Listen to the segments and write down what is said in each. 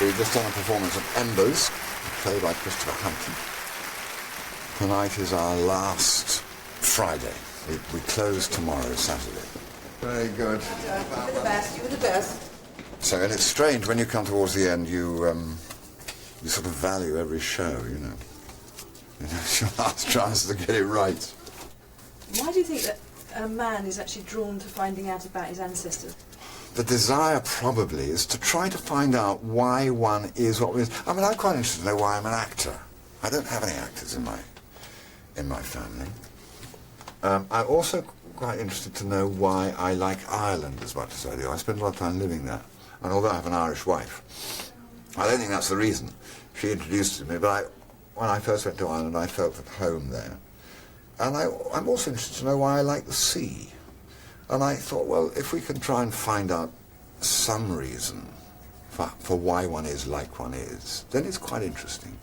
We've just done a performance of Embers, a play by Christopher Hampton. Tonight is our last Friday. We close tomorrow, Saturday. Very good. You were the best, you were the best. So, and it's strange, when you come towards the end, you sort of value every show, you know. It's your last chance to get it right. Why do you think that a man is actually drawn to finding out about his ancestors? The desire probably is to try to find out why one is what one is. I mean, I'm quite interested to know why I'm an actor. I don't have any actors in my family. I'm also quite interested to know why I like Ireland as much as I do. I spend a lot of time living there. And although I have an Irish wife, I don't think that's the reason. She introduced it to me, but when I first went to Ireland, I felt at home there. And I'm also interested to know why I like the sea. And I thought, well, if we can try and find out some reason for why one is like one is, then it's quite interesting.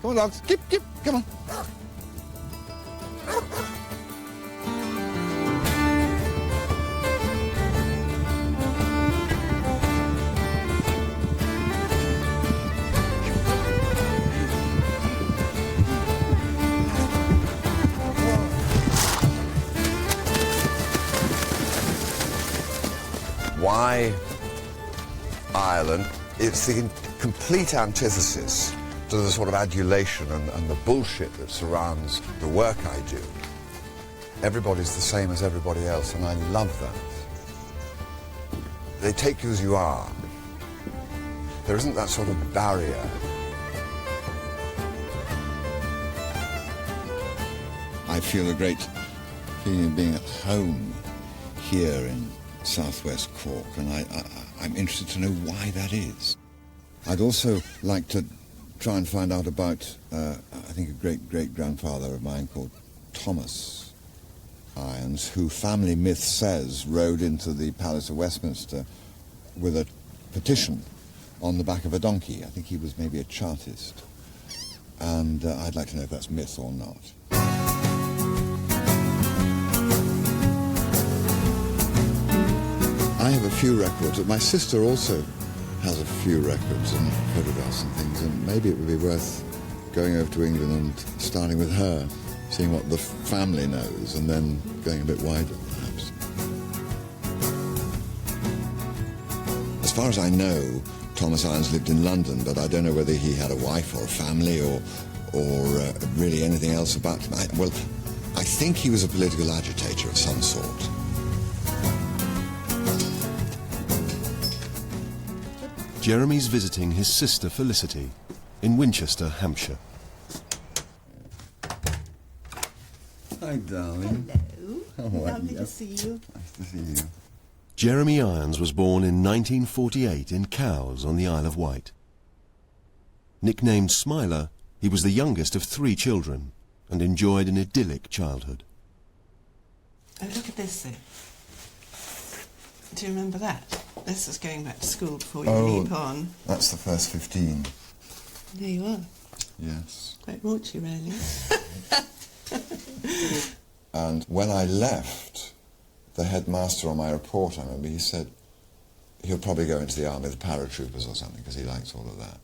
Come on, dogs. Keep, come on. Why Ireland? It's the complete antithesis to the sort of adulation and the bullshit that surrounds the work I do. Everybody's the same as everybody else, and I love that. They take you as you are. There isn't that sort of barrier. I feel a great feeling of being at home here in southwest Cork, and I'm interested to know why that is. I'd also like to try and find out about, I think, a great-great-grandfather of mine called Thomas Irons, who family myth says rode into the Palace of Westminster with a petition on the back of a donkey. I think he was maybe a Chartist. And I'd like to know if that's myth or not. I have a few records. My sister also has a few records and photographs and things, and maybe it would be worth going over to England and starting with her, seeing what the family knows, and then going a bit wider, perhaps. As far as I know, Thomas Irons lived in London, but I don't know whether he had a wife or a family or really anything else about him. I think he was a political agitator of some sort. Jeremy's visiting his sister Felicity in Winchester, Hampshire. Hi, darling. Hello. How are Lovely you? to see you. Nice to see you. Jeremy Irons was born in 1948 in Cowes on the Isle of Wight. Nicknamed Smiler, he was the youngest of 3 children and enjoyed an idyllic childhood. Oh, look at this thing. Do you remember that? This is going back to school before you leap on. That's the first 15. There you are. Yes. Quite raunchy, really. And when I left, the headmaster on my report, I remember, he said he'll probably go into the army, the paratroopers or something, because he likes all of that.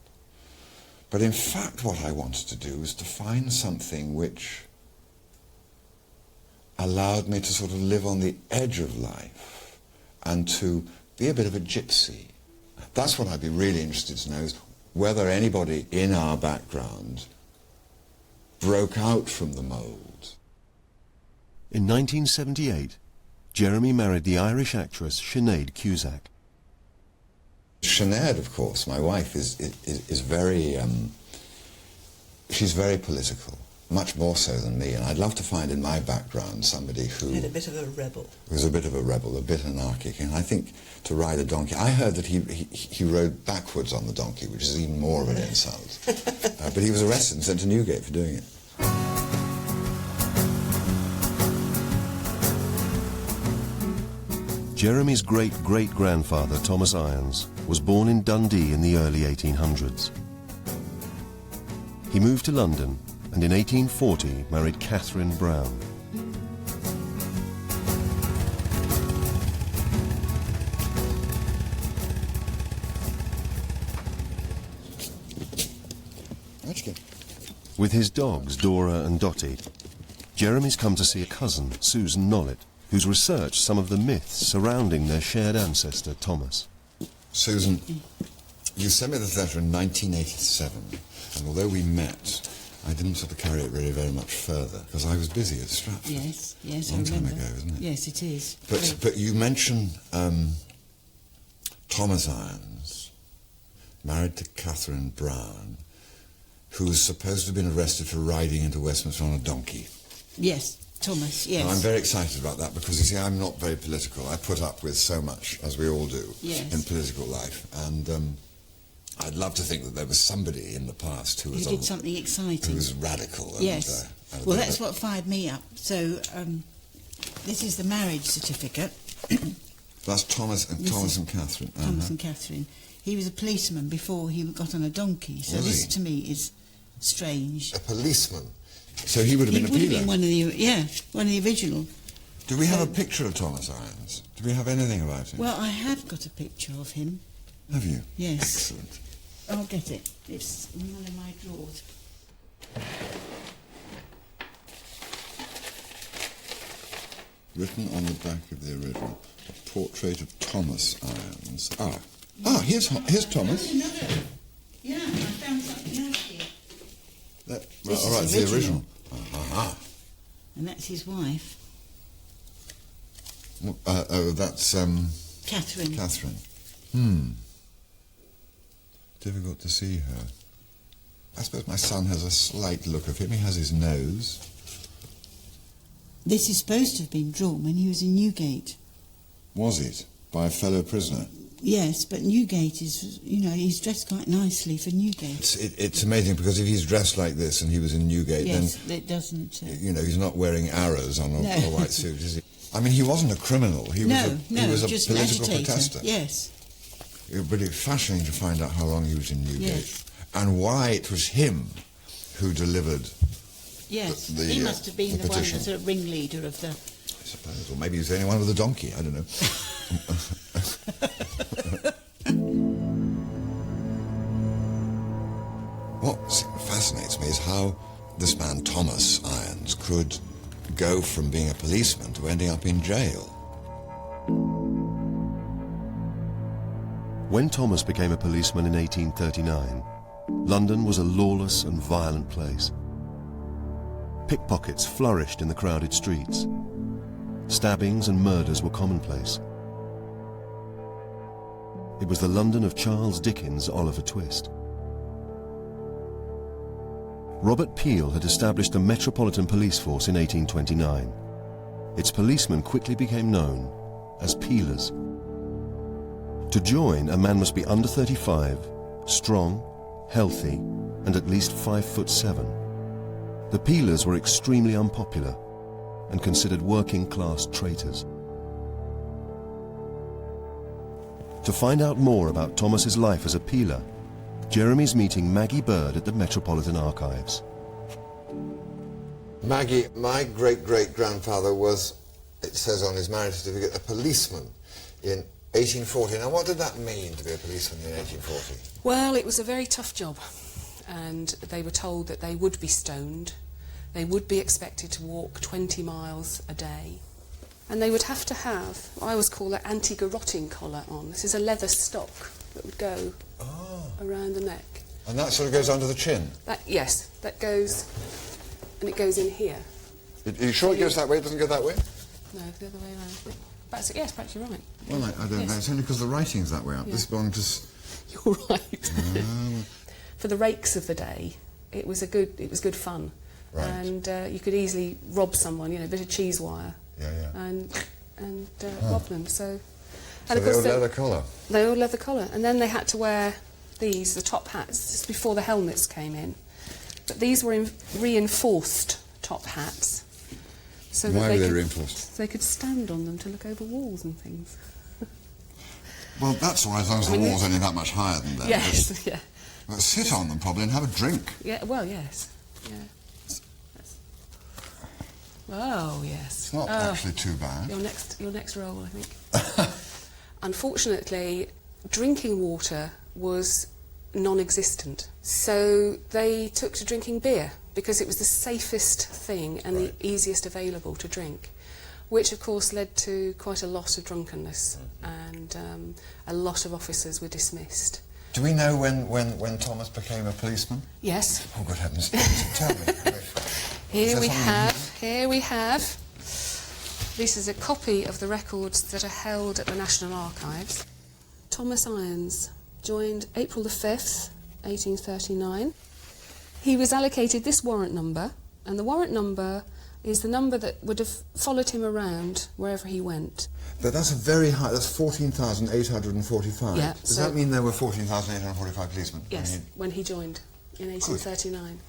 But in fact, what I wanted to do was to find something which allowed me to sort of live on the edge of life and to be a bit of a gypsy. That's what I'd be really interested to know, is whether anybody in our background broke out from the mould. In 1978, Jeremy married the Irish actress Sinead Cusack. Sinead, of course, my wife, is very She's very political, much more so than me, and I'd love to find in my background somebody who... And a bit of a rebel. Was a bit of a rebel, a bit anarchic, and I think to ride a donkey... I heard that he rode backwards on the donkey, which is even more of an insult. But he was arrested and sent to Newgate for doing it. Jeremy's great-great-grandfather, Thomas Irons, was born in Dundee in the early 1800s. He moved to London and in 1840 married Catherine Brown. With his dogs, Dora and Dottie, Jeremy's come to see a cousin, Susan Knowlett, who's researched some of the myths surrounding their shared ancestor, Thomas. Susan, you sent me this letter in 1987, and although we met, I didn't sort of carry it really very much further, because I was busy at Stratford. Yes, a long time ago, isn't it? Yes, it is. But you mentioned Thomas Irons, married to Catherine Brown, who was supposed to have been arrested for riding into Westminster on a donkey. Yes, Thomas, yes. Now, I'm very excited about that because, you see, I'm not very political. I put up with so much, as we all do, yes, in political life. And I'd love to think that there was somebody in the past who was... Who did something exciting. Who was radical. Yes. And, well, that's what fired me up. So, this is the marriage certificate. That's Thomas and Catherine. Thomas and Catherine. He was a policeman before he got on a donkey. So this, to me, is strange. A policeman? So he would have been a peeler? He would have been one of the original. Do we have a picture of Thomas Irons? Do we have anything about him? Well, I have got a picture of him. Have you? Yes. Excellent. I'll get it. It's in one of my drawers. Written on the back of the original, a portrait of Thomas Irons. Here's Thomas. Yeah, I found something else here. All right, the original. And that's his wife. That's... Catherine. Catherine. Difficult to see her. I suppose my son has a slight look of him. He has his nose. This is supposed to have been drawn when he was in Newgate. Was it? By a fellow prisoner? Yes, but Newgate is, he's dressed quite nicely for Newgate. It's amazing, because if he's dressed like this and he was in Newgate, yes, then... it doesn't... he's not wearing arrows on a white suit, is he? I mean, he wasn't a criminal. He was a just political agitator. protester. Yes. But it's fascinating to find out how long he was in Newgate. Yes. And why it was him who delivered Yes, the he must have been the one petition. that's a ringleader of the... I suppose, or maybe he was the only one with a donkey, I don't know. What fascinates me is how this man, Thomas Irons, could go from being a policeman to ending up in jail. When Thomas became a policeman in 1839, London was a lawless and violent place. Pickpockets flourished in the crowded streets. Stabbings and murders were commonplace. It was the London of Charles Dickens' Oliver Twist. Robert Peel had established a Metropolitan Police Force in 1829. Its policemen quickly became known as Peelers. To join, a man must be under 35, strong, healthy, and at least 5'7". The Peelers were extremely unpopular and considered working-class traitors. To find out more about Thomas's life as a Peeler, Jeremy's meeting Maggie Bird at the Metropolitan Archives. Maggie, my great-great-grandfather was, it says on his marriage certificate, a policeman in 1840. Now, what did that mean to be a policeman in 1840? Well, it was a very tough job, and they were told that they would be stoned, they would be expected to walk 20 miles a day, and they would have to have what I always call an anti-garroting collar on. This is a leather stock that would go around the neck. And that sort of goes under the chin? Yes, that goes, and it goes in here. Are you sure it goes that way? It doesn't go that way? No, the other way around. Yes, perhaps you're right. Well, I don't know. It's only because the writing's that way up. Yeah. This one just... You're right. For the rakes of the day, it was good fun. Right. And you could easily rob someone, a bit of cheese wire, and rob them. So they all leather collar. They all leather collar, and then they had to wear the top hats just before the helmets came in. But these were reinforced top hats. So Why were they reinforced? So they could stand on them to look over walls and things. Well, that's all right, as long as the wall's only that much higher than that. Yes, yeah. Well, sit on them probably and have a drink. Yeah, well, yes. Yeah. Oh, yes. It's not actually too bad. Your next role, I think. Unfortunately, drinking water was non-existent. So they took to drinking beer because it was the safest thing and the easiest available to drink, which of course led to quite a lot of drunkenness, and a lot of officers were dismissed. Do we know when Thomas became a policeman? Yes. Oh, good heavens. Tell me. Here we have. This is a copy of the records that are held at the National Archives. Thomas Irons joined April the 5th, 1839. He was allocated this warrant number, and the warrant number is the number that would have followed him around wherever he went. But that's a very high, that's 14,845. Yeah. Does that mean there were 14,845 policemen? Yes, when he joined in 1839.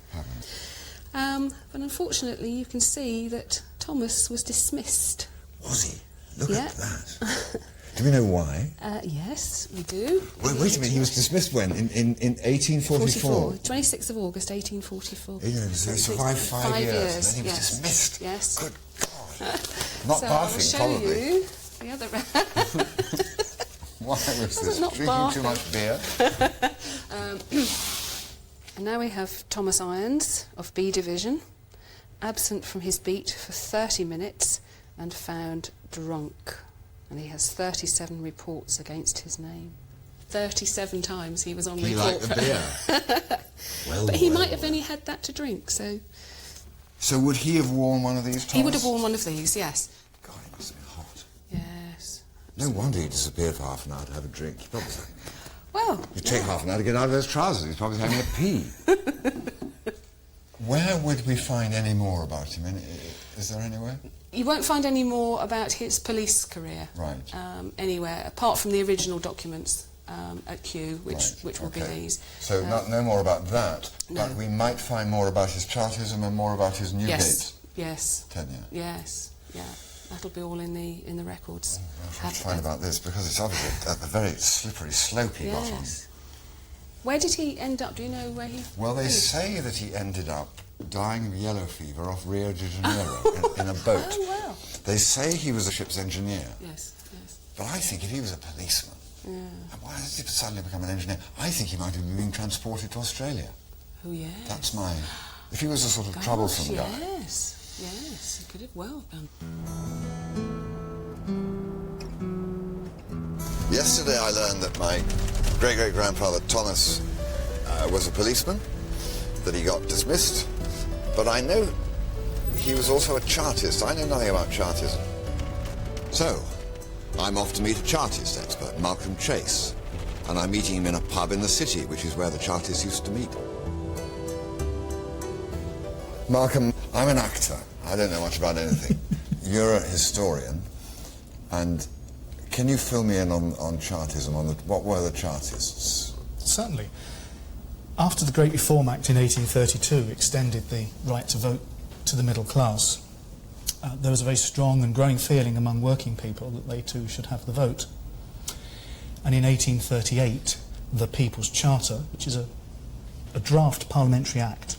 But unfortunately, you can see that Thomas was dismissed. Was he? Look at that. Do we know why? Yes, we do. Wait a minute, he was dismissed when? In 1844? 26th of August, 1844. Yeah, so he survived 5 years. And then he was dismissed. Yes. Good God. Not so barfing, I'll show probably. you the other... Why was this? Not Drinking barfing. too much beer? And now we have Thomas Irons of B Division, absent from his beat for 30 minutes and found drunk. And he has 37 reports against his name. 37 times he was on He report. liked the beer. But he might have only had that to drink, so... So would he have worn one of these, Thomas? He would have worn one of these, yes. God, he must have been hot. Yes. No wonder he disappeared for half an hour to have a drink. He probably was Well... It'd take half an hour to get out of those trousers. He's probably having a pee. Where would we find any more about him? Is there anywhere? You won't find any more about his police career. Right. Anywhere, apart from the original documents at Kew, which will be these. So no more about that, no. but we might find more about his Chartism and more about his Newgate tenure. Yes, yeah. That'll be all in the records. I'll try to find about this, because it's obviously at the very slippery slope he got on. Where did he end up? Do you know where he... Well, they say that he ended up dying of yellow fever off Rio de Janeiro in a boat. Oh, wow. They say he was a ship's engineer. Yes. But I think if he was a policeman, Yeah. why did he suddenly become an engineer? I think he might have been being transported to Australia. Oh, yeah. That's my... If he was a sort of troublesome guy. Yes, he could have well done. Yesterday I learned that my great-great-grandfather Thomas was a policeman, that he got dismissed, but I know he was also a Chartist. I know nothing about Chartism. So, I'm off to meet a Chartist expert, Malcolm Chase, and I'm meeting him in a pub in the city, which is where the Chartists used to meet. Malcolm, I'm an actor. I don't know much about anything. You're a historian, and can you fill me in on Chartism, what were the Chartists? Certainly. After the Great Reform Act in 1832 extended the right to vote to the middle class, there was a very strong and growing feeling among working people that they too should have the vote. And in 1838, the People's Charter, which is a draft parliamentary act,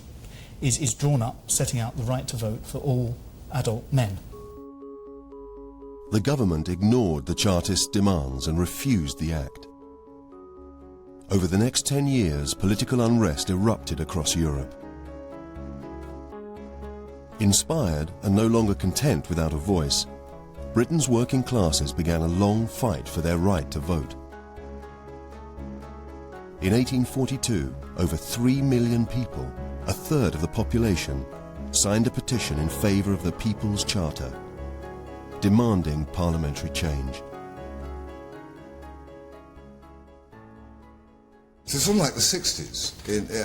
is drawn up, setting out the right to vote for all adult men. The government ignored the Chartists' demands and refused the act. Over the next 10 years, political unrest erupted across Europe. Inspired and no longer content without a voice, Britain's working classes began a long fight for their right to vote. In 1842, over 3 million people, a third of the population, signed a petition in favour of the People's Charter, demanding parliamentary change. So it's sort of like the 60s.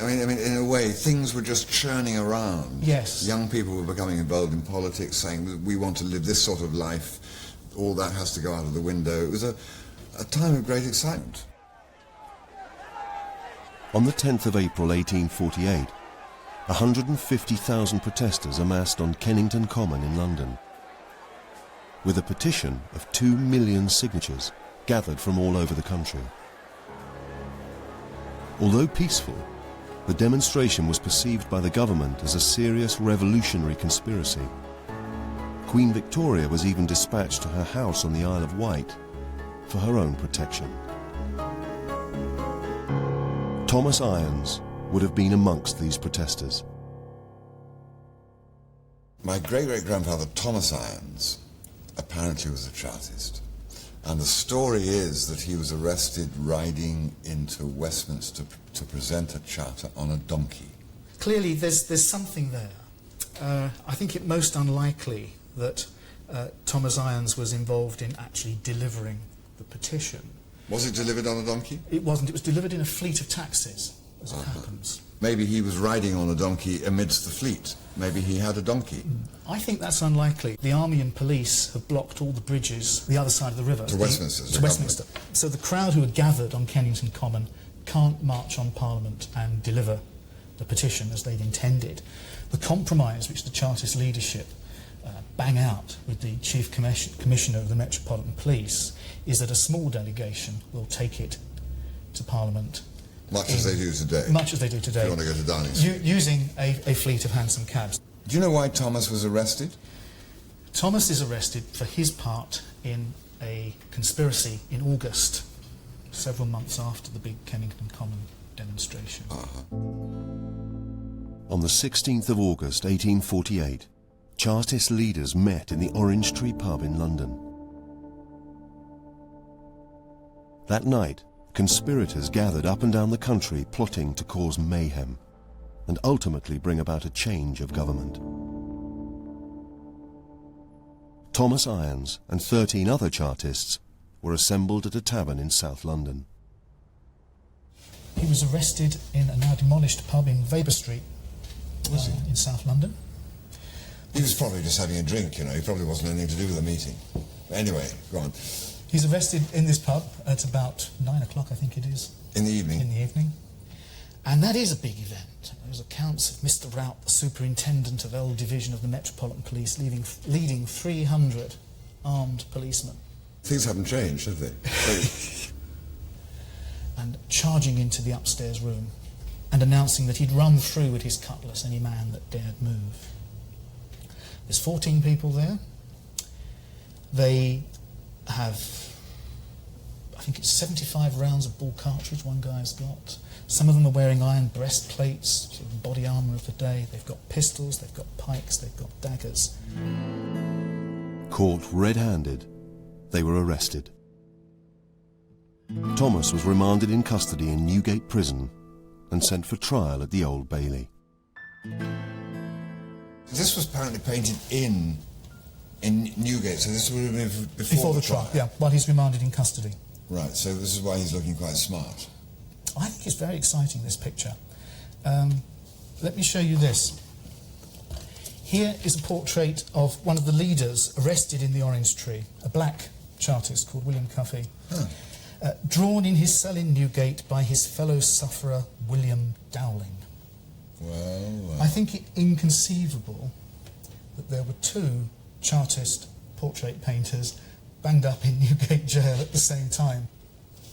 I mean, in a way, things were just churning around. Yes. Young people were becoming involved in politics, saying that we want to live this sort of life. All that has to go out of the window. It was a time of great excitement. On the 10th of April 1848, 150,000 protesters amassed on Kennington Common in London, with a petition of 2 million signatures gathered from all over the country. Although peaceful, the demonstration was perceived by the government as a serious revolutionary conspiracy. Queen Victoria was even dispatched to her house on the Isle of Wight for her own protection. Thomas Irons would have been amongst these protesters. My great-great-grandfather Thomas Irons apparently was a Chartist. And the story is that he was arrested riding into Westminster to present a charter on a donkey. Clearly there's something there. I think it most unlikely that Thomas Irons was involved in actually delivering the petition. Was it delivered on a donkey? It wasn't. It was delivered in a fleet of taxis, as it happens. Maybe he was riding on a donkey amidst the fleet. Maybe he had a donkey. I think that's unlikely. The army and police have blocked all the bridges the other side of the river. To Westminster. To Westminster. So the crowd who are gathered on Kennington Common can't march on Parliament and deliver the petition as they'd intended. The compromise which the Chartist leadership bang out with the Chief Commissioner of the Metropolitan Police is that a small delegation will take it to Parliament. Much as they do today. Much as they do today. If you want to go to Downing Street. Using a fleet of hansom cabs. Do you know why Thomas was arrested? Thomas is arrested for his part in a conspiracy in August, several months after the big Kennington Common demonstration. On the 16th of August 1848, Chartist leaders met in the Orange Tree pub in London. That night, conspirators gathered up and down the country plotting to cause mayhem and ultimately bring about a change of government. Thomas Irons and 13 other Chartists were assembled at a tavern in South London. He was arrested in a now demolished pub in Weber Street in South London. He was probably just having a drink, you know. He probably wasn't anything to do with the meeting. Anyway, go on. He's arrested in this pub at about 9 o'clock, I think it is. In the evening? In the evening. And that is a big event. There's accounts of Mr. Rout, the superintendent of L Division of the Metropolitan Police, leading 300 armed policemen. Things haven't changed, have they? And charging into the upstairs room and announcing that he'd run through with his cutlass any man that dared move. There's 14 people there. They have, I think it's 75 rounds of ball cartridge one guy's got. Some of them are wearing iron breastplates, sort of body armour of the day. They've got pistols, they've got pikes, they've got daggers. Caught red-handed, they were arrested. Thomas was remanded in custody in Newgate Prison and sent for trial at the Old Bailey. This was apparently painted in Newgate, so this would have been before the trial. Yeah, while he's remanded in custody. Right, so this is why he's looking quite smart. I think it's very exciting, this picture. Let me show you this. Here is a portrait of one of the leaders arrested in the Orange Tree, a black Chartist called William Cuffey, drawn in his cell in Newgate by his fellow sufferer William Dowling. Well, I think it inconceivable that there were two Chartist portrait painters banged up in Newgate jail at the same time.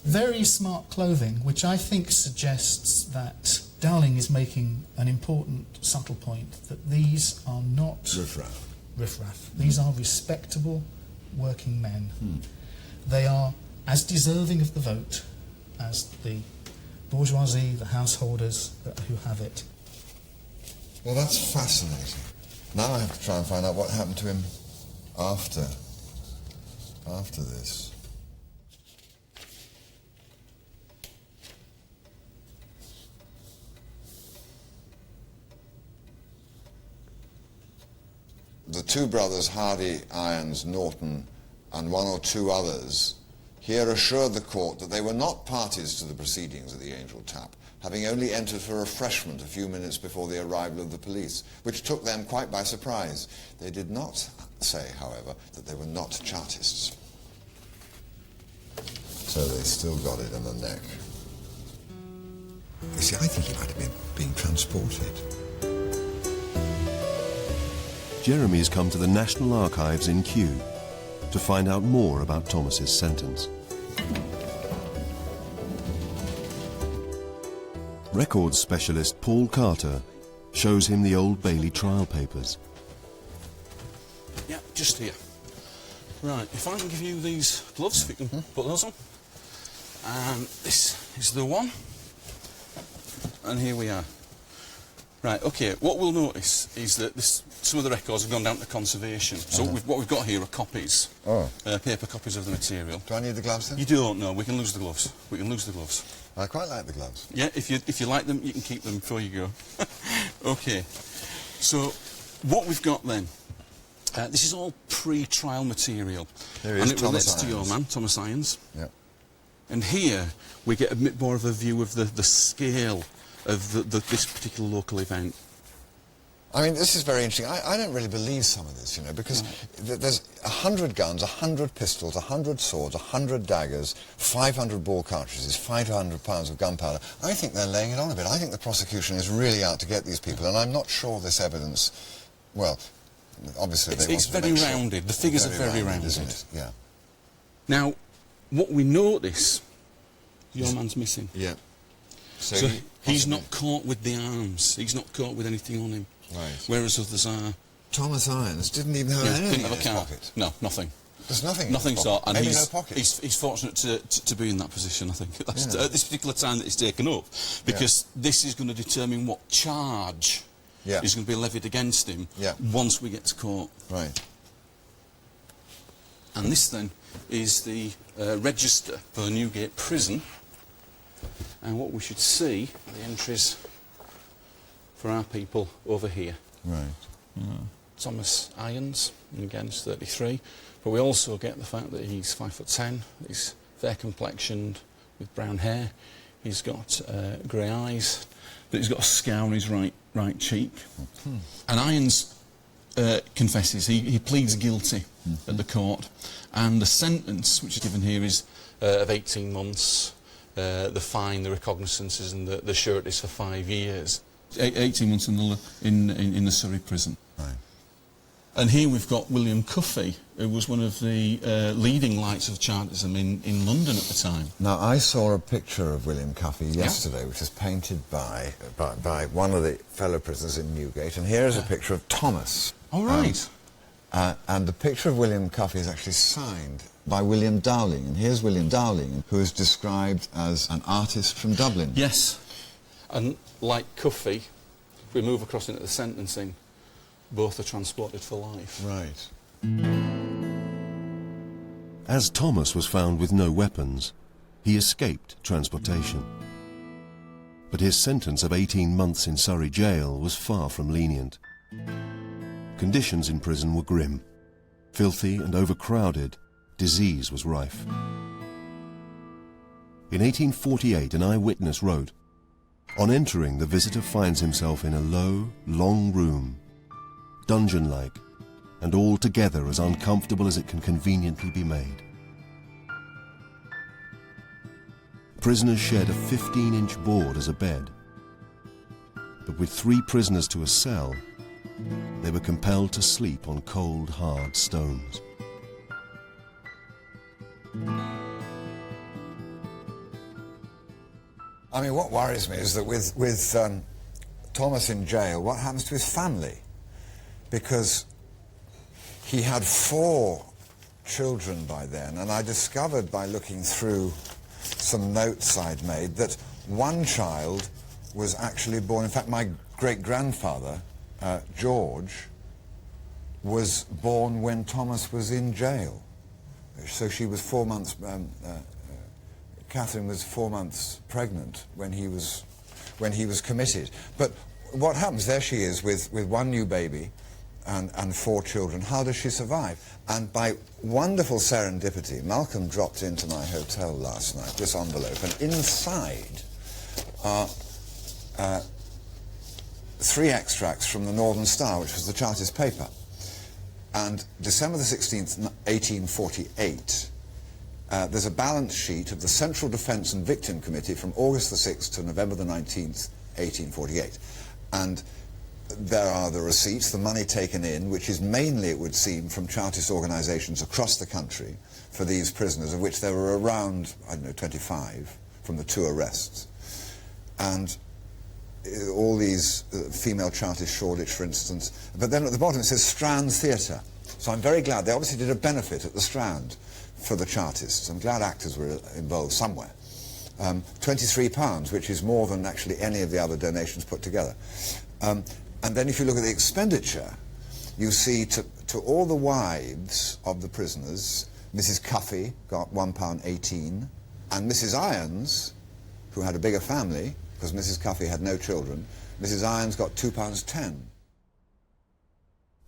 Very smart clothing, which I think suggests that Dowling is making an important subtle point, that these are not riffraff. These are respectable working men. They are as deserving of the vote as the bourgeoisie, the householders who have it. Well, that's fascinating. Now I have to try and find out what happened to him after this. The two brothers, Hardy, Irons, Norton, and one or two others here assured the court that they were not parties to the proceedings of the Angel Tap, having only entered for refreshment a few minutes before the arrival of the police, which took them quite by surprise. They did not say, however, that they were not Chartists. So they still got it in the neck. You see, I think he might have been being transported. Jeremy has come to the National Archives in Kew to find out more about Thomas's sentence. Records specialist Paul Carter shows him the Old Bailey trial papers. Yeah, just here. Right, if I can give you these gloves, if you can put those on. And this is the one. And here we are. Right, OK, what we'll notice is that some of the records have gone down to conservation. So what we've got here are copies, paper copies of the material. Do I need the gloves then? You don't know, we can lose the gloves. We can lose the gloves. I quite like the gloves. Yeah, if you like them, you can keep them before you go. OK, so what we've got then, this is all pre-trial material. There and is it Thomas relates to your Irons. man, Thomas Irons. Yep. And here we get a bit more of a view of the scale of this particular local event. I mean, this is very interesting. I don't really believe some of this, you know, because there's 100 guns, 100 pistols, 100 swords, 100 daggers, 500 ball cartridges, 500 pounds of gunpowder. I think they're laying it on a bit. I think the prosecution is really out to get these people, and I'm not sure this evidence, well, obviously they it's want to very make sure. rounded. The figures are very rounded. Isn't it? Yeah. Now, what we notice, your man's missing. Yeah. So he's not caught with the arms. He's not caught with anything on him. Right. Whereas others are. Thomas Irons didn't even have anything didn't have in a his car. pocket. No, nothing. There's nothing. Nothing in his so, pocket. and Maybe he's, no pocket. he's fortunate to be in that position, I think. That's Yeah. at this particular time that it's taken up, because this is going to determine what charge is going to be levied against him once we get to court. Right. And this then is the register for Newgate Prison, and what we should see are the entries for our people over here. Right. Thomas Irons, and again, he's 33, but we also get the fact that he's 5'10", he's fair complexioned with brown hair, he's got grey eyes, that he's got a scar on his right cheek. And Irons confesses, he pleads guilty at the court, and the sentence which is given here is of 18 months, the fine, the recognizances and the sureties for 5 years. 18 months in the Surrey prison. Right. And here we've got William Cuffey, who was one of the leading lights of Chartism in London at the time. Now, I saw a picture of William Cuffey yesterday, which was painted by one of the fellow prisoners in Newgate, and here is a picture of Thomas. Oh, right. And the picture of William Cuffey is actually signed by William Dowling, and here's William Dowling, who is described as an artist from Dublin. Yes, and like Cuffey, if we move across into the sentencing, both are transported for life. Right. As Thomas was found with no weapons, he escaped transportation. But his sentence of 18 months in Surrey jail was far from lenient. Conditions in prison were grim. Filthy and overcrowded, disease was rife. In 1848, an eyewitness wrote, "On entering, the visitor finds himself in a low, long room, dungeon-like, and altogether as uncomfortable as it can conveniently be made." Prisoners shared a 15-inch board as a bed, but with 3 prisoners to a cell, they were compelled to sleep on cold, hard stones. I mean, what worries me is that with Thomas in jail, what happens to his family? Because he had 4 children by then, and I discovered by looking through some notes I'd made that one child was actually born, in fact my great-grandfather, George, was born when Thomas was in jail. So she was 4 months, Catherine was 4 months pregnant when he was committed. But what happens, there she is with one new baby, and 4 children. How does she survive? And by wonderful serendipity, Malcolm dropped into my hotel last night this envelope, and inside are 3 extracts from the Northern Star, which was the Chartist paper. And December the 16th, 1848, there's a balance sheet of the Central Defence and Victim Committee from August the 6th to November the 19th, 1848. And there are the receipts, the money taken in, which is mainly, it would seem, from Chartist organisations across the country for these prisoners, of which there were around, I don't know, 25 from the 2 arrests. And all these female Chartist Shoreditch, for instance. But then at the bottom it says Strand Theatre. So I'm very glad. They obviously did a benefit at the Strand for the Chartists. I'm glad actors were involved somewhere. £23, which is more than actually any of the other donations put together. And then if you look at the expenditure, you see to all the wives of the prisoners, Mrs. Cuffey got £1.18, and Mrs. Irons, who had a bigger family, because Mrs. Cuffey had no children, Mrs. Irons got £2.10.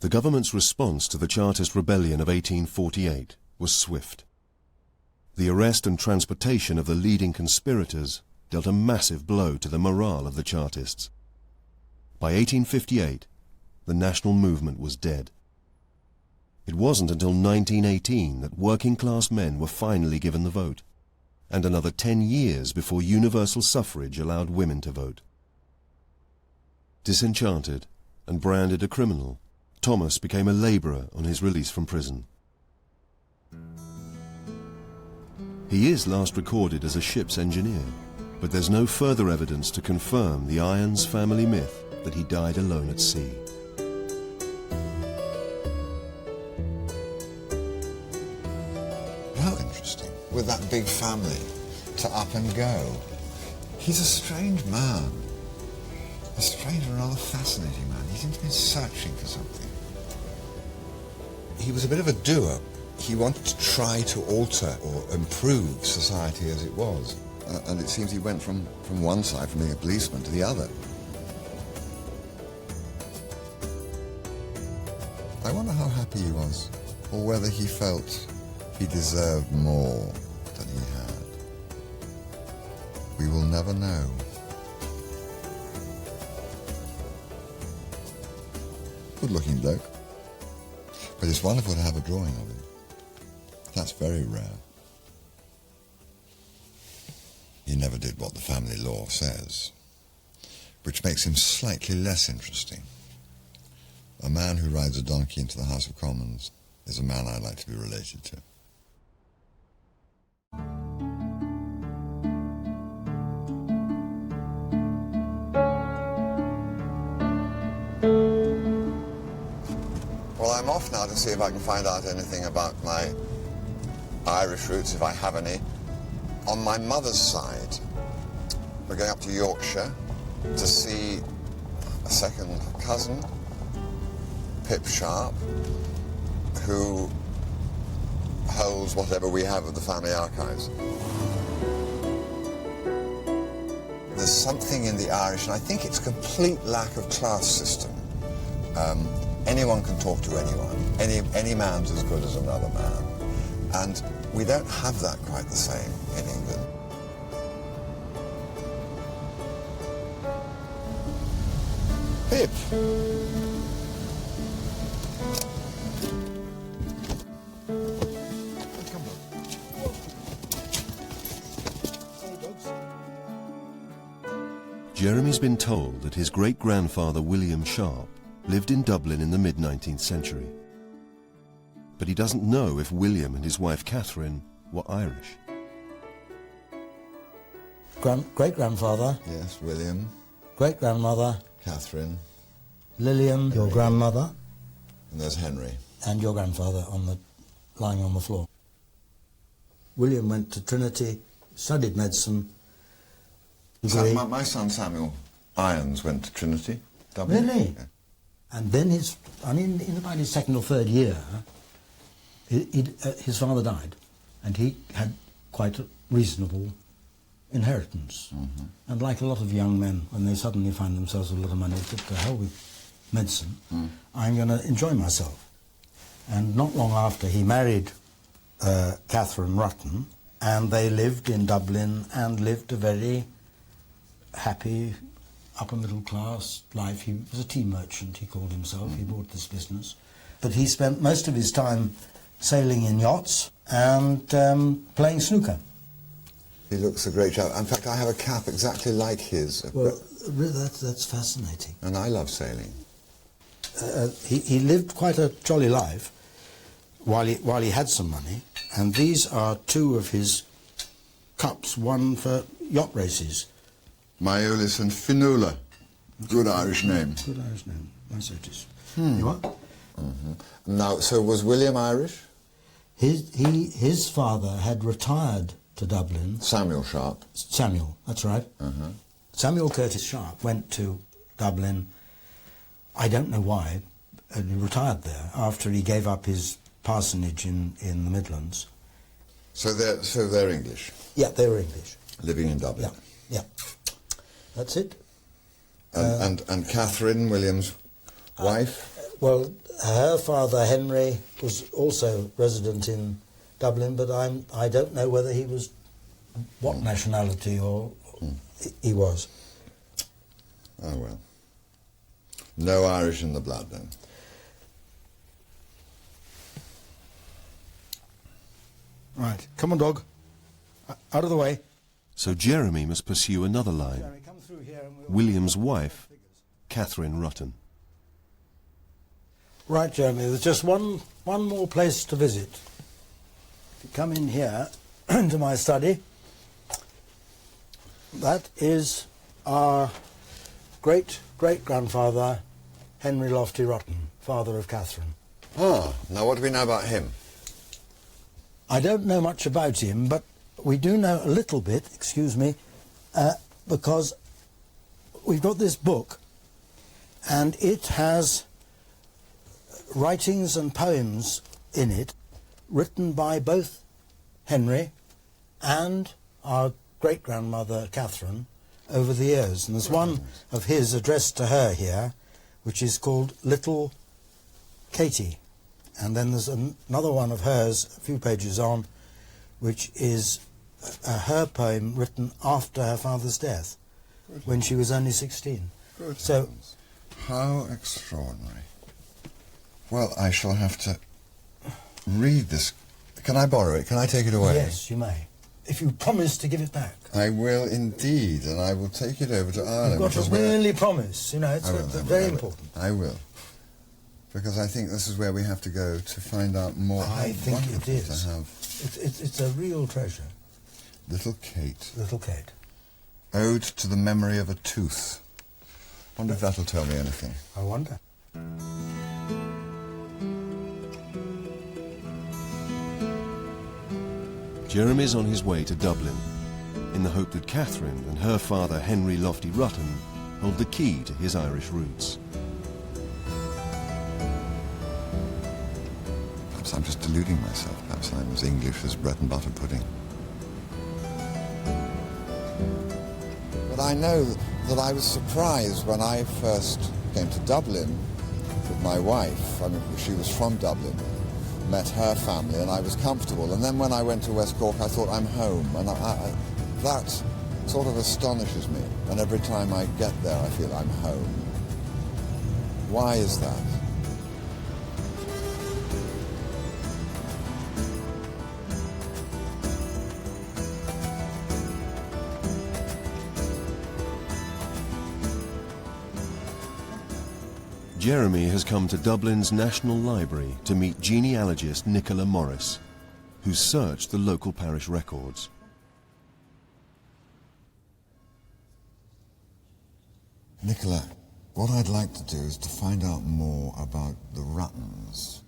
The government's response to the Chartist rebellion of 1848 was swift. The arrest and transportation of the leading conspirators dealt a massive blow to the morale of the Chartists. By 1858, the national movement was dead. It wasn't until 1918 that working-class men were finally given the vote, and another 10 years before universal suffrage allowed women to vote. Disenchanted and branded a criminal, Thomas became a labourer on his release from prison. He is last recorded as a ship's engineer, but there's no further evidence to confirm the Irons family myth that he died alone at sea. How interesting, with that big family, to up and go. He's a strange man. A strange and rather fascinating man. He seemed to be searching for something. He was a bit of a doer. He wanted to try to alter or improve society as it was. And it seems he went from one side, from being a policeman, to the other. I wonder how happy he was, or whether he felt he deserved more than he had. We will never know. Good-looking bloke. But it's wonderful to have a drawing of him. That's very rare. He never did what the family law says, which makes him slightly less interesting. A man who rides a donkey into the House of Commons is a man I'd like to be related to. Well, I'm off now to see if I can find out anything about my Irish roots, if I have any. On my mother's side, we're going up to Yorkshire to see a second cousin, Pip Sharp, who holds whatever we have of the family archives. There's something in the Irish, and I think it's complete lack of class system. Anyone can talk to anyone. Any man's as good as another man. And we don't have that quite the same in England. Pip! Jeremy's been told that his great-grandfather William Sharp lived in Dublin in the mid-19th century. But he doesn't know if William and his wife Catherine were Irish. Great-grandfather. Yes, William. Great-grandmother. Catherine. Lillian, your grandmother. And there's Henry. And your grandfather lying on the floor. William went to Trinity, studied medicine. My son Samuel Irons went to Trinity, Dublin. Really? Yeah. And then in about his second or third year, his father died, and he had quite a reasonable inheritance. Mm-hmm. And like a lot of young men, when they suddenly find themselves with a lot of money, to hell with medicine. I'm going to enjoy myself. And not long after, he married Catherine Rutten, and they lived in Dublin and lived a very happy, upper-middle-class life. He was a tea merchant, he called himself. He bought this business. But he spent most of his time sailing in yachts and playing snooker. He looks a great chap. In fact, I have a cap exactly like his. Well, that's fascinating. And I love sailing. He lived quite a jolly life while he had some money, and these are two of his cups, one for yacht races. Myolis and Finola. Good Irish name. Good Irish name. Nice it is. You are? Now, so was William Irish? His father had retired to Dublin. Samuel Sharp. Samuel, that's right. Samuel Curtis Sharp went to Dublin, I don't know why, and he retired there after he gave up his parsonage in the Midlands. So they're English? Yeah, they were English. Living in Dublin? Yeah. That's it. And Catherine, William's wife? Well, her father, Henry, was also resident in Dublin, but I don't know whether he was what nationality or he was. Oh, well. No Irish in the blood, then? Right. Come on, dog. Out of the way. So Jeremy must pursue another line. Jeremy, come through here and William's wife, Catherine Rutten. Right, Jeremy, there's just one more place to visit. If you come in here into my study, that is our great-great-grandfather, Henry Lofty Rutten, father of Catherine. Ah, now what do we know about him? I don't know much about him, but we do know a little bit, excuse me, because we've got this book, and it has writings and poems in it written by both Henry and our great-grandmother Catherine over the years. And there's one of his addressed to her here, which is called Little Katie. And then there's another one of hers, a few pages on, which is her poem written after her father's death, when she was only 16. Good so, heavens. How extraordinary. Well, I shall have to read this. Can I borrow it? Can I take it away? Yes, you may. If you promise to give it back. I will indeed, and I will take it over to Ireland. You've got to really promise, you know, it's very important. I will. Because I think this is where we have to go to find out more. I think it is. To have. It's a real treasure. Little Kate. Little Kate. Ode to the memory of a tooth. Wonder if that'll tell me anything. I wonder. Jeremy's on his way to Dublin, in the hope that Catherine and her father Henry Lofty Rutten hold the key to his Irish roots. Perhaps I'm just deluding myself. Perhaps I'm as English as bread and butter pudding. But I know that I was surprised when I first came to Dublin with my wife. I mean, she was from Dublin. Met her family and I was comfortable, and then when I went to West Cork I thought I'm home, and that sort of astonishes me, and every time I get there I feel I'm home. Why is that? Jeremy has come to Dublin's National Library to meet genealogist Nicola Morris, who's searched the local parish records. Nicola, what I'd like to do is to find out more about the Ruttens.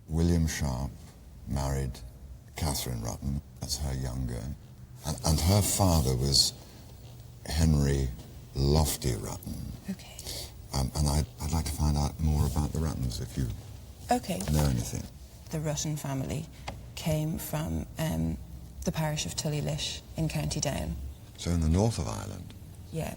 William Sharp married Catherine Rutten, that's her younger, and her father was Henry Lofty Rutten. Okay. And I'd like to find out more about the Ruttens, if you know anything. The Rutten family came from the parish of Tullylish in County Down. So in the north of Ireland? Yeah.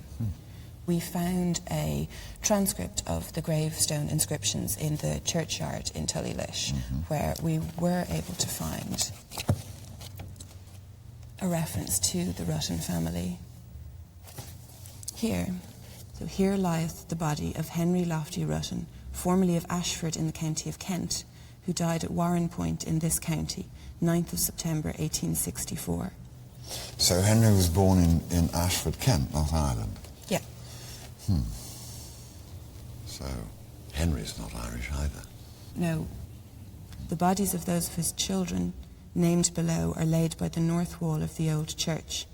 We found a transcript of the gravestone inscriptions in the churchyard in Tullylish, where we were able to find a reference to the Rutten family. Here lieth the body of Henry Lofty Rutten, formerly of Ashford in the county of Kent, who died at Warren Point in this county, 9th of September 1864. So Henry was born in Ashford, Kent, not Ireland? Yeah. So Henry's not Irish either? No. The bodies of those of his children, named below, are laid by the north wall of the old church.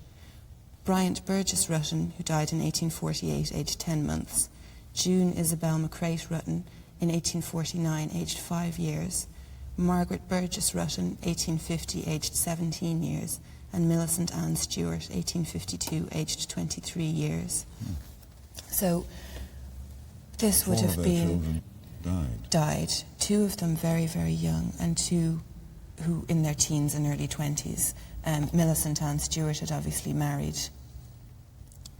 Bryant Burgess Rutten, who died in 1848, aged 10 months. June Isabel McCrate Rutten, in 1849, aged 5 years. Margaret Burgess Rutten, 1850, aged 17 years. And Millicent Ann Stuart, 1852, aged 23 years. So this would have been... died. 2 of them very, very young, and 2 who in their teens and early 20s. Millicent Ann Stuart had obviously married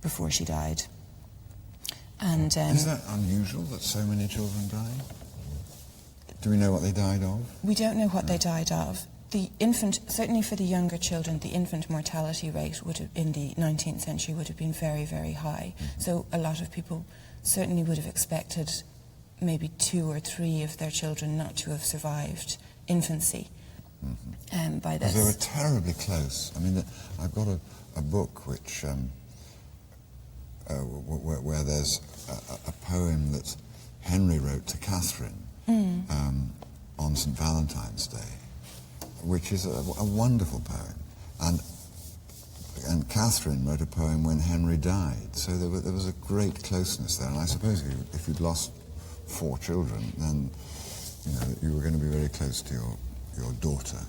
before she died. And is that unusual that so many children died? Do we know what they died of? We don't know what they died of. The infant, certainly for the younger children, the infant mortality rate would have, in the 19th century would have been very, very high. So a lot of people certainly would have expected maybe 2 or 3 of their children not to have survived infancy by this. They were terribly close. I mean, I've got a book which where there's a poem that Henry wrote to Catherine on St. Valentine's Day, which is a wonderful poem. And Catherine wrote a poem when Henry died, so there was a great closeness there. And I suppose if you'd lost 4 children, then you were going to be very close to your daughter.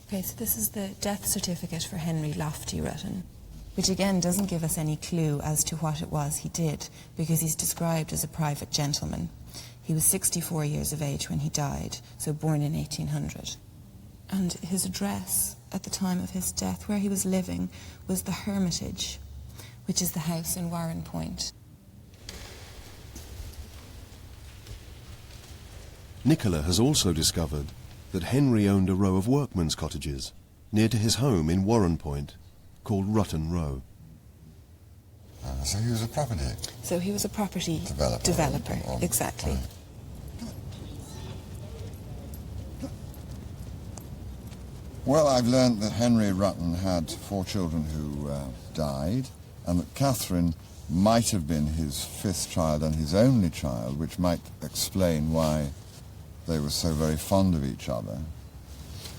Okay, so this is the death certificate for Henry Lofty Rutten, which again doesn't give us any clue as to what it was he did, because he's described as a private gentleman. He was 64 years of age when he died, so born in 1800. And his address at the time of his death, where he was living, was the Hermitage, which is the house in Warren Point. Nicola has also discovered that Henry owned a row of workmen's cottages near to his home in Warren Point, called Rutten Row. So he was a property... So he was a property developer, exactly. Right. Well, I've learned that Henry Rutten had 4 children who died, and that Catherine might have been his 5th child and his only child, which might explain why they were so very fond of each other.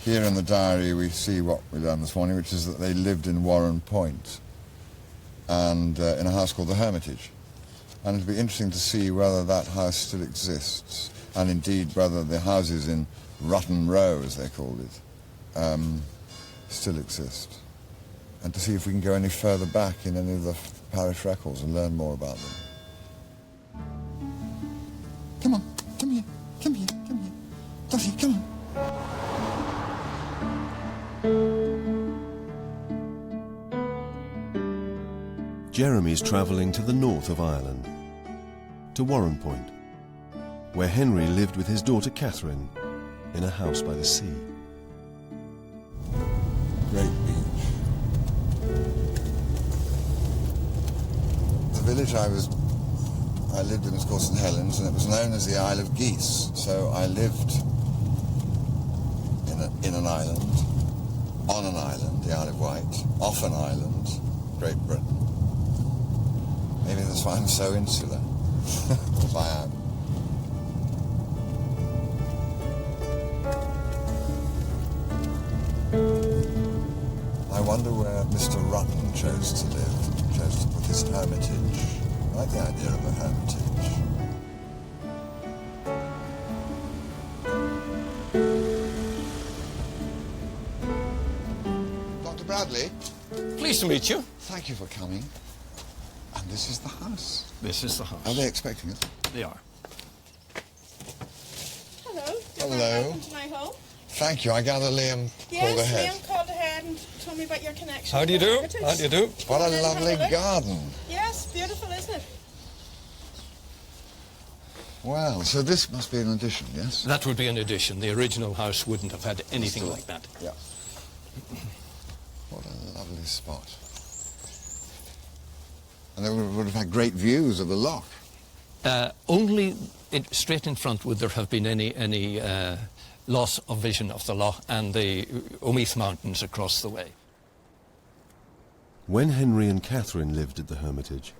Here in the diary we see what we learned this morning, which is that they lived in Warren Point, and in a house called the Hermitage. And it'd be interesting to see whether that house still exists, and indeed whether the houses in Rutten Row, as they called it, still exist, and to see if we can go any further back in any of the parish records and learn more about them. Come on, come here, come here, come here. Dottie, come on. Jeremy's travelling to the north of Ireland, to Warren Point, where Henry lived with his daughter Catherine in a house by the sea. Great beach. The village I lived in was called St Helens, and it was known as the Isle of Geese. So I lived in an island, on an island, the Isle of Wight, off an island, Great Britain. Maybe that's why I'm so insular. If I am. I wonder where Mr. Rutten chose to live, chose to put his hermitage. I like the idea of a hermitage. Dr. Bradley? Pleased to meet you. Thank you for coming. And this is the house. This is the house. Are they expecting us? They are. Hello. Hello. Welcome to my home. Thank you. I gather Liam called ahead. Yes, Liam called ahead and told me about your connection. How do you do? How do you do? What a Then lovely have a look. garden. Yes, beautiful, isn't it? Well, so this must be an addition, yes? That would be an addition. The original house wouldn't have had anything like that. Yeah. What a lovely spot. And they would have had great views of the loch. Only straight in front would there have been any loss of vision of the loch and the Omeath Mountains across the way. When Henry and Catherine lived at the Hermitage,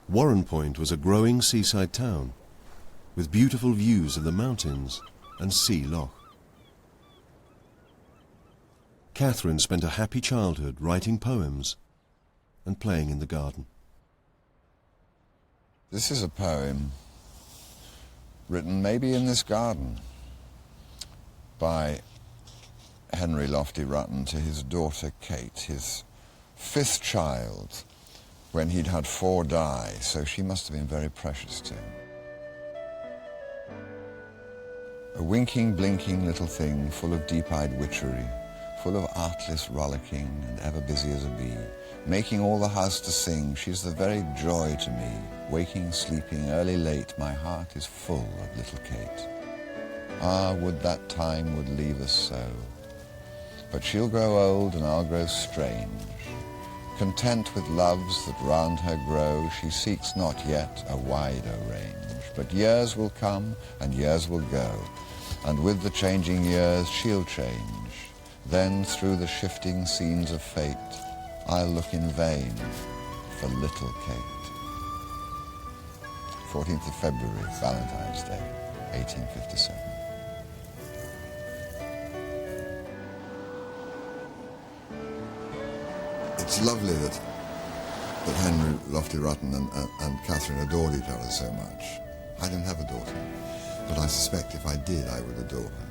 Warrenpoint was a growing seaside town with beautiful views of the mountains and Sea Loch. Catherine spent a happy childhood writing poems and playing in the garden. This is a poem written maybe in this garden by Henry Lofty Rutten to his daughter Kate, his 5th child, when he'd had 4 die, so she must have been very precious to him. A winking, blinking little thing, full of deep-eyed witchery, full of artless rollicking and ever busy as a bee, making all the house to sing, she's the very joy to me. Waking, sleeping, early, late, my heart is full of little Kate. Ah, would that time would leave us so. But she'll grow old and I'll grow strange. Content with loves that round her grow, she seeks not yet a wider range. But years will come and years will go, and with the changing years she'll change. Then through the shifting scenes of fate, I'll look in vain for little Kate. 14th of February, Valentine's Day, 1857. It's lovely that Henry Lofty Rutten and Catherine adored each other so much. I didn't have a daughter, but I suspect if I did, I would adore her.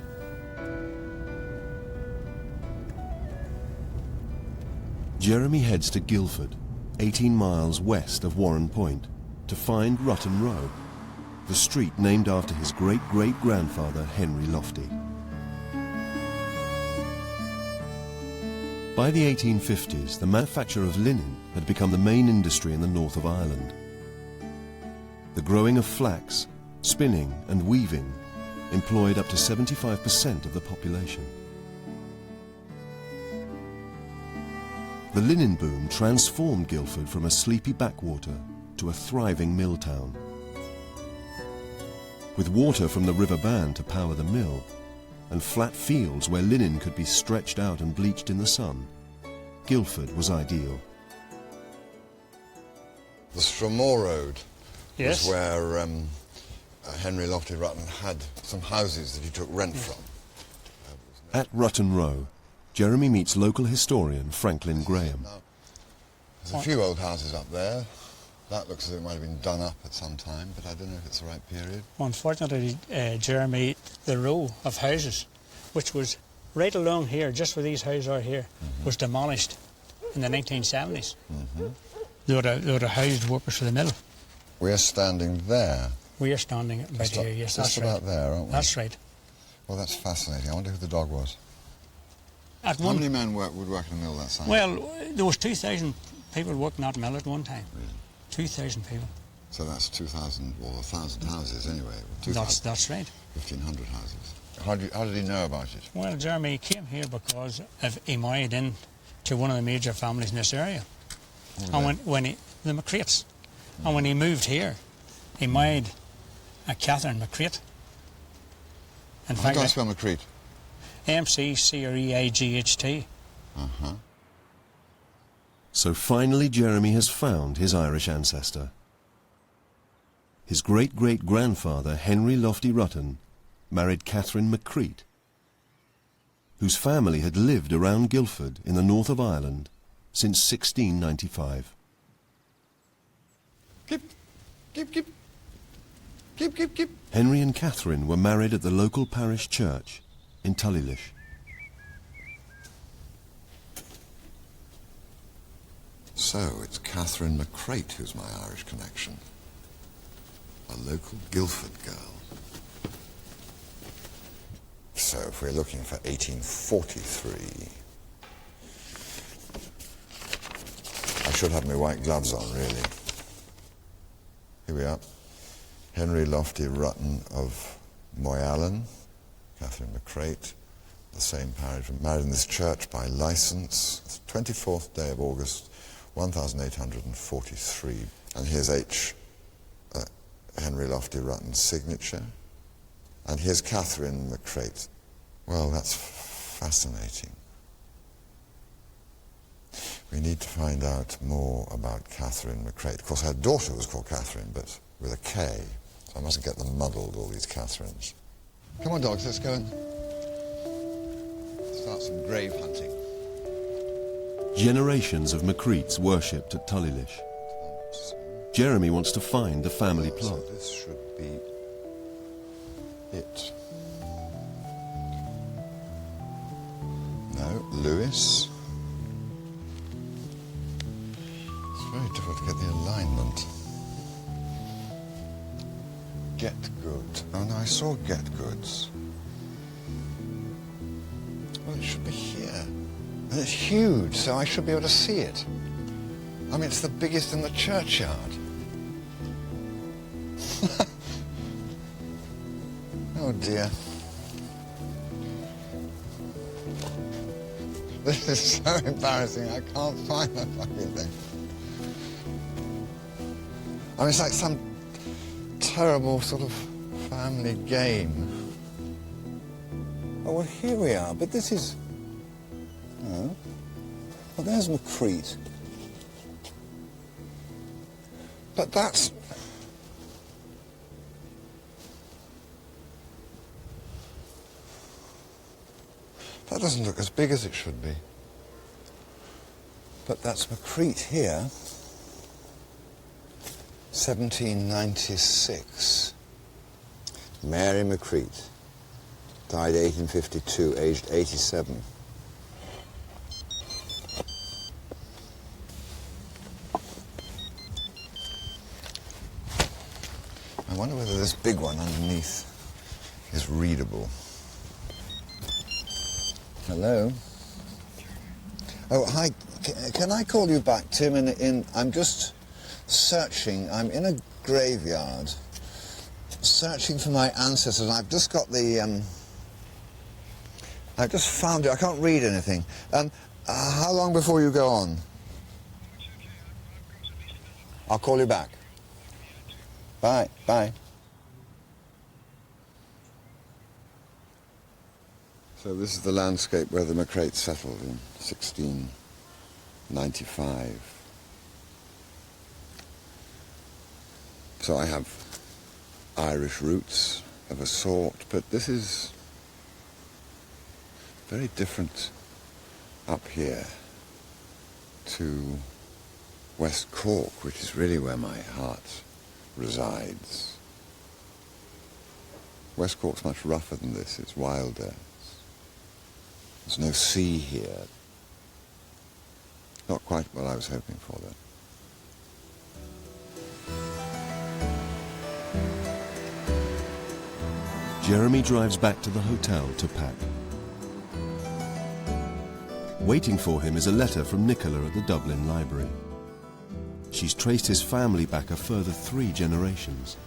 Jeremy heads to Guildford, 18 miles west of Warrenpoint, to find Rutten Row, the street named after his great-great-grandfather Henry Lofty. By the 1850s, the manufacture of linen had become the main industry in the north of Ireland. The growing of flax, spinning and weaving employed up to 75% of the population. The linen boom transformed Guildford from a sleepy backwater to a thriving mill town. With water from the River Bann to power the mill, and flat fields where linen could be stretched out and bleached in the sun, Guildford was ideal. The Strathmore Road Yes. was where Henry Lofty Rutten had some houses that he took rent from. At Rutten Row, Jeremy meets local historian Franklin Graham. Now, there's a few old houses up there. That looks as though it might have been done up at some time, but I don't know if it's the right period. Unfortunately, Jeremy, the row of houses, which was right along here, just where these houses are here, was demolished in the 1970s. They would have housed workers for the mill. We're standing there. We are standing about here, yes, Just that's about right. there, aren't we? That's right. Well, that's fascinating. I wonder who the dog was. At How one, many men would work in a mill that size? well, there was 2,000 people working at the mill at one time. Really? 2,000 people. So that's 2,000, or 1,000 houses anyway. 2,000, That's right. 1,500 houses. How did he know about it? Well, Jeremy came here because he married in to one of the major families in this area. And the McCrates. And when he moved here, he married a Catherine McCrate. In How do I fact, spell McCrete? McCreaght. So finally Jeremy has found his Irish ancestor. His great-great-grandfather Henry Lofty Rutten married Catherine McCreaght, whose family had lived around Guildford in the north of Ireland since 1695. Keep. Henry and Catherine were married at the local parish church in Tullylish. So it's Catherine McCrae who's my Irish connection. A local Guildford girl. So if we're looking for 1843... I should have my white gloves on, really. Here we are. Henry Lofty Rutton of Moyallen, Catherine McCrate, the same parish, married in this church by licence, 24th day of August, 1843. And here's Henry Lofty Rutton's signature. And here's Catherine McCrate. Well, that's fascinating. We need to find out more about Catherine McCrate. Of course, her daughter was called Catherine, but with a K. So I mustn't get them muddled, all these Catherines. Come on, dogs, let's go and start some grave hunting. Generations of McCretes worshipped at Tullylish. Jeremy wants to find the family plot. So this should be it. No, Lewis. It's very difficult to get the alignment. Get good. Oh no, I saw get goods. Well, it should be here. And it's huge, so I should be able to see it. I mean, it's the biggest in the churchyard. Oh dear. This is so embarrassing. I can't find that fucking thing. I mean, it's like some terrible sort of family game. Oh, well, here we are. But this is... Oh. Well, there's McCrete. But that's... That doesn't look as big as it should be. But that's McCrete here. 1796. Mary McCrete. Died 1852, aged 87. I wonder whether this big one underneath is readable. Hello? Oh, hi. Can I call you back, Tim? I'm just searching. I'm in a graveyard, searching for my ancestors. I've just got the... I've just found it. I can't read anything. How long before you go on? I'll call you back. Bye. Bye. So this is the landscape where the McCrates settled in 1695. So I have Irish roots of a sort, but this is very different up here to West Cork, which is really where my heart resides. West Cork's much rougher than this. It's wilder. There's no sea here. Not quite what I was hoping for, though. Jeremy drives back to the hotel to pack. Waiting for him is a letter from Nicola at the Dublin Library. She's traced his family back a further 3 generations.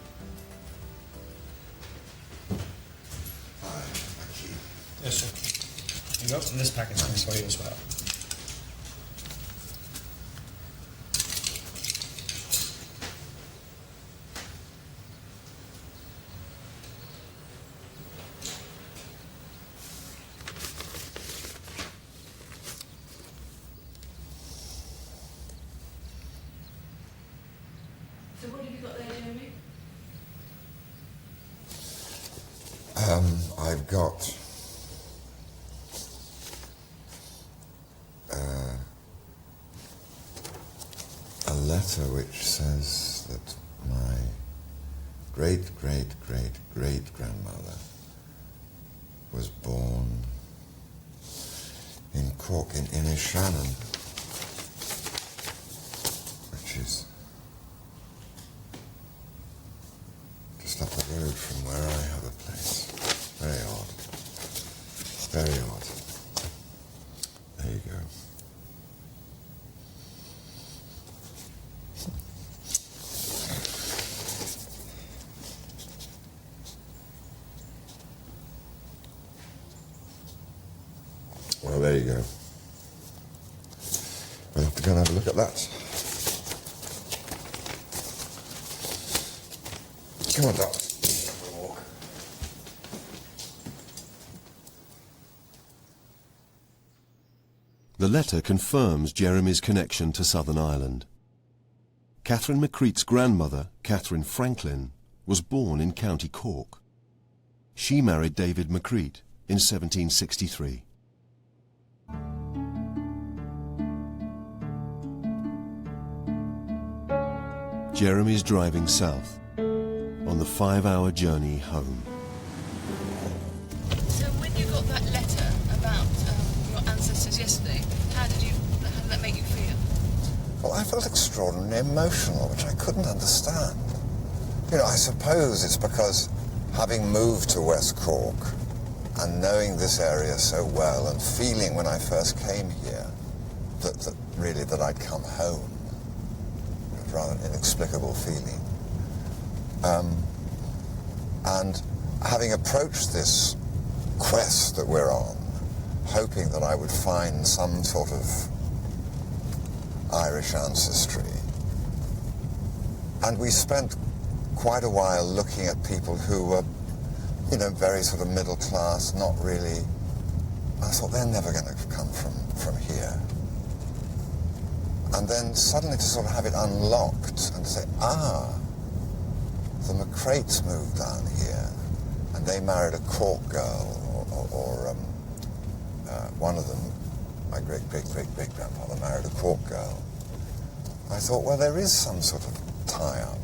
Yes, sir. You got some of this package for you as well. So what have you got there, Jeremy? I've got a letter which says that my great-great-great-great-grandmother was born in Cork, in Inishannon, which is just up the road from where I have a place. Very odd. Very odd. There you go. you go. We'll have to go and have a look at that. Come on, darling. The letter confirms Jeremy's connection to Southern Ireland. Catherine McCreate's grandmother, Catherine Franklin, was born in County Cork. She married David McCreate in 1763. Jeremy's driving south on the 5-hour journey home. So when you got that letter about your ancestors yesterday, how did that make you feel? Well, I felt extraordinarily emotional, which I couldn't understand. You know, I suppose it's because having moved to West Cork and knowing this area so well and feeling when I first came here that really I'd come home. It was rather an inexplicable feeling. And having approached this quest that we're on, hoping that I would find some sort of Irish ancestry. And we spent quite a while looking at people who were, you know, very sort of middle class, not really. I thought they're never going to come from here. And then suddenly to sort of have it unlocked and to say, the McCrates moved down here and they married a Cork girl, or one of them, my great-great-great-great-grandfather, married a Cork girl. I thought, well, there is some sort of tie-up.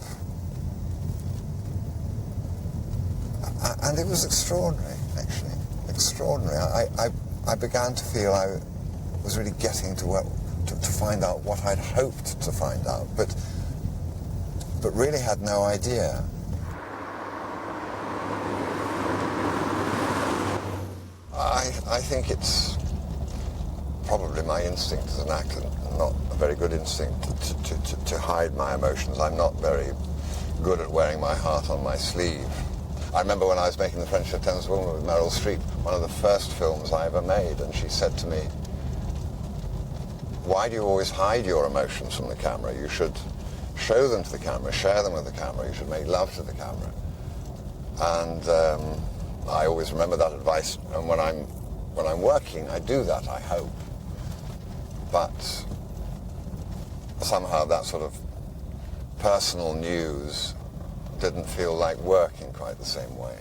And it was extraordinary, actually, extraordinary. I began to feel I was really getting to find out what I'd hoped to find out, but really had no idea. I think it's probably my instinct as an actor, not a very good instinct to hide my emotions. I'm not very good at wearing my heart on my sleeve. I remember when I was making The French Lieutenant's Woman with Meryl Streep, one of the first films I ever made, and she said to me, "Why do you always hide your emotions from the camera? You should show them to the camera, share them with the camera, you should make love to the camera." And I always remember that advice, and when I'm working, I do that, I hope. But somehow that sort of personal news didn't feel like work in quite the same way.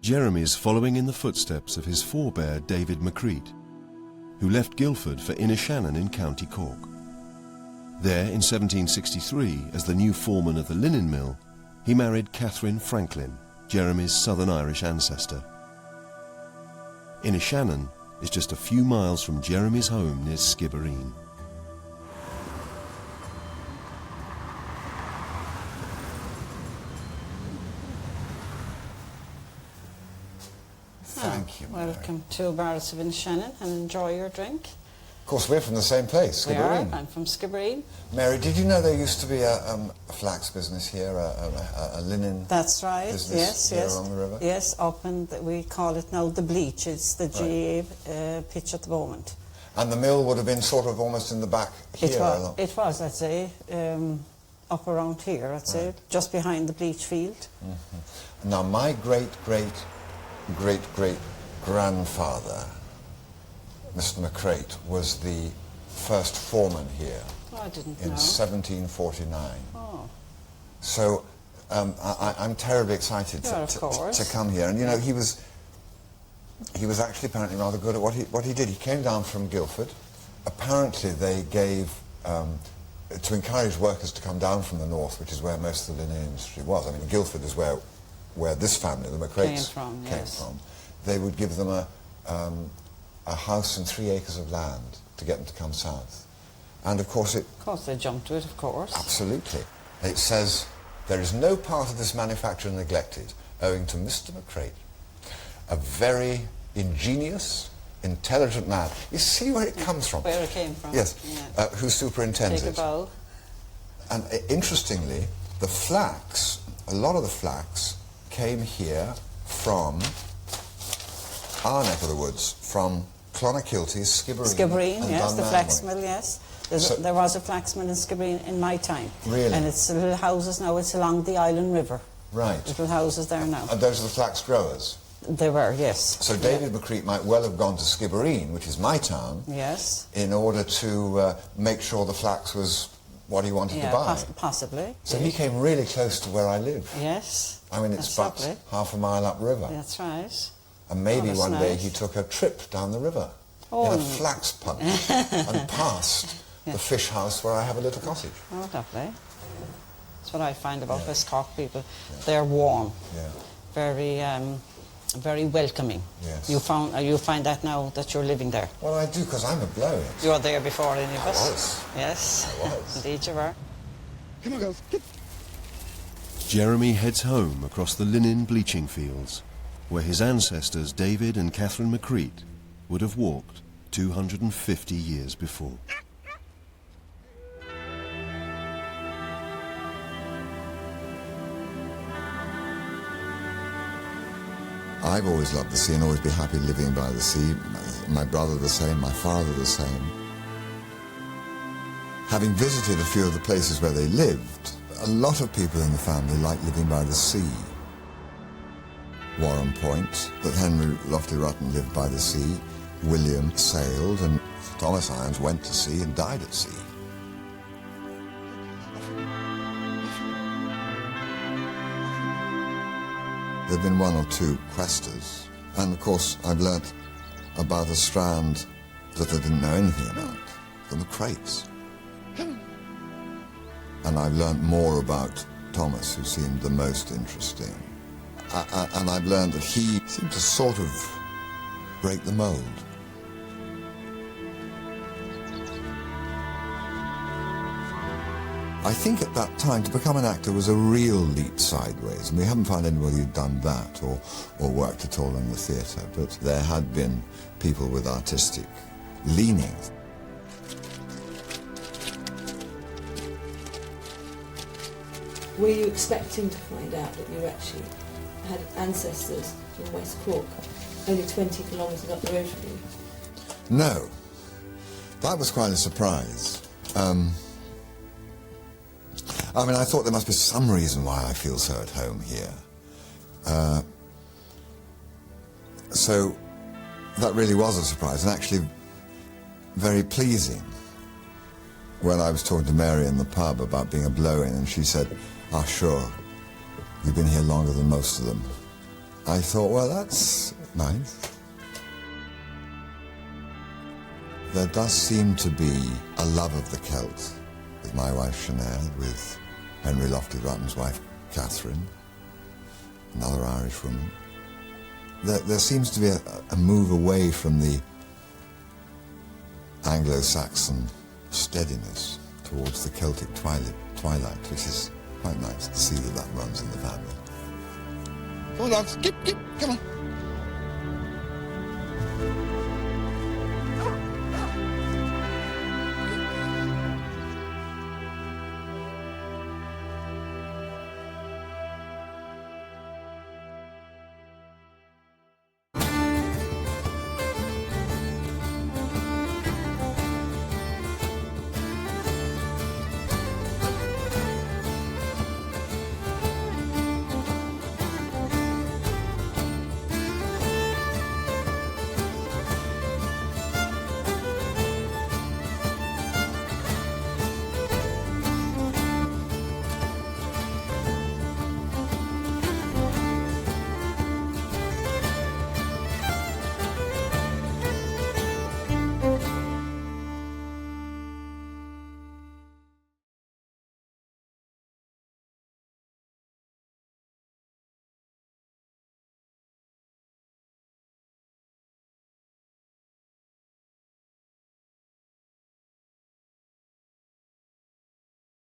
Jeremy's following in the footsteps of his forebear David McCreate, who left Guildford for Inishannon in County Cork. There, in 1763, as the new foreman of the linen mill, he married Catherine Franklin, Jeremy's Southern Irish ancestor. Inishannon is just a few miles from Jeremy's home near Skibbereen. Thank you, Mary. Welcome to Barras of Inishannon, and enjoy your drink. Of course, we're from the same place, Skibbereen. We are. I'm from Skibbereen. Mary, did you know there used to be a flax business here, a linen That's right, business here along the river? Yes, up in, we call it now the Bleach. It's the GA pitch at the moment. And the mill would have been sort of almost in the back here? It was, I'd say, up around here, I'd say, just behind the Bleach field. Mm-hmm. Now, my great-great-great-grandfather, Mr. McCrate, was the first foreman here I didn't in know. 1749. Oh. So I'm terribly excited to come here. And you know, he was actually apparently rather good at what he did. He came down from Guildford. Apparently they gave to encourage workers to come down from the north, which is where most of the linen industry was. I mean, Guildford is where this family, the McCrates, came from. They would give them a house and 3 acres of land to get them to come south. And of course they jumped to it, of course. Absolutely. It says, "There is no part of this manufacture neglected, owing to Mr. McCrate, a very ingenious, intelligent man." You see where it comes from? Where it came from. Yes. Yeah. Who superintends Take a it. bow. And interestingly, the flax, a lot of the flax came here from our neck of the woods, from Clonakilty, Skibbereen. Skibbereen, and yes, the Dunmanway. flax mill, yes. There was a flax mill in Skibbereen in my time. Really? And it's little houses now, it's along the Island River. Right. Little houses there now. And those are the flax growers? They were, yes. So David McCreet might well have gone to Skibbereen, which is my town, yes, in order to make sure the flax was what he wanted to buy. Possibly. So he came really close to where I live. Yes. I mean, it's That's about lovely. half a mile upriver. That's right. And maybe that's one day nice. he took a trip down the river Oh. in a flax punt and past the fish house where I have a little cottage. Oh, lovely. That's what I find about West Cork people. They're warm. Yeah. Very welcoming. Yes. You find that now that you're living there. Well, I do, because I'm a blow. You were there before any of I us. was. Yes. I was. Indeed you were. Come on, girls. Jeremy heads home across the linen bleaching fields, where his ancestors David and Catherine McCreet would have walked 250 years before. I've always loved the sea and always be happy living by the sea. My brother the same, my father the same. Having visited a few of the places where they lived, a lot of people in the family like living by the sea. Warren Point, that Henry Lofty Rutten lived by the sea, William sailed, and Thomas Irons went to sea and died at sea. There have been one or two questers, and of course I've learnt about a strand that I didn't know anything about, from the Crates. And I've learnt more about Thomas, who seemed the most interesting. And I've learned that he seemed to sort of break the mould. I think at that time to become an actor was a real leap sideways, and we haven't found anybody who'd done that or worked at all in the theatre, but there had been people with artistic leanings. Were you expecting to find out that you actually had ancestors in West Cork, only 20 kilometres up the road from you? No. That was quite a surprise. I mean, I thought there must be some reason why I feel so at home here. So that really was a surprise, and actually very pleasing. When I was talking to Mary in the pub about being a blow-in, and she said, "Ah, sure, you've been here longer than most of them." I thought, well, that's nice. There does seem to be a love of the Celt with my wife Sinead, with Henry Lofty Rutten's wife Catherine, another Irish woman. There seems to be a move away from the Anglo-Saxon steadiness towards the Celtic twilight, which is quite nice to see that runs in the family. Come on, dogs, come on.